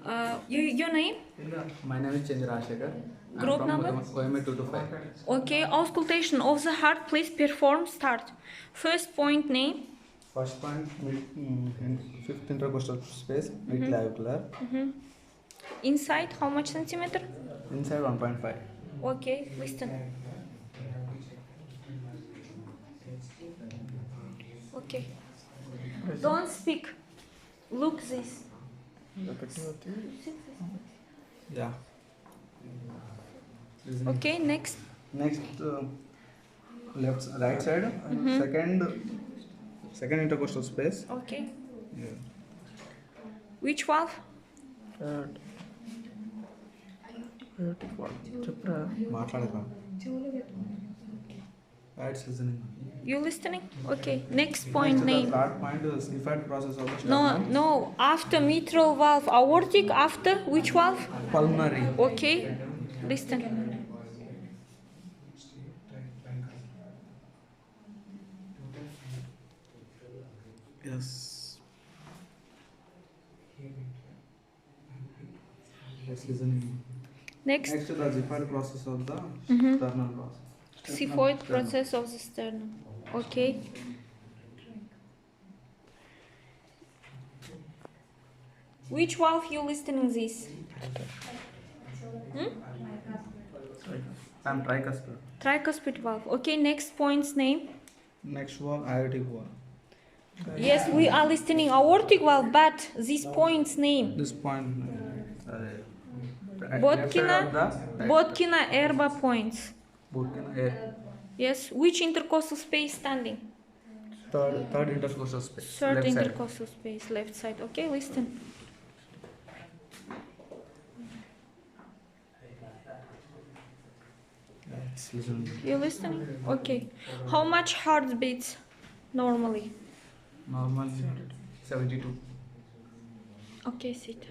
Your name? My name is Chandrasekhar. Group number? OMA 225. Okay, auscultation of the heart, please perform, start. First point name. First point, fifth intercostal space, mid clavicular. Inside, how much centimeter? Inside 1.5. Okay, listen. Okay. Don't speak. Look this. Yeah. Okay, next. Next, right side, second intercostal space. Okay. Yeah. Which valve? మాట్లాడరా That's listening. You listening? Okay. Next point Next, name. the third point is defined process of the No, sternum. no. After mitral valve, aortic. After which valve? Pulmonary. Okay. Listen. Yes. Yes, listening. Next. Next, the defined process of the sternal process. Xiphoid process of the sternum. Okay. Which valve you listening this? I'm tricuspid. Tricuspid valve. Okay. Next point's name. Next one, aortic one. Yes, we are listening aortic valve, but this point's name. This point. Botkina erba points. Botkina. Yes. Which intercostal space standing? Third intercostal space. Third left intercostal space, left side. Okay, listen. Side. Listening. You listening? Okay. How much heart beats normally? Normal 72. Okay, sit.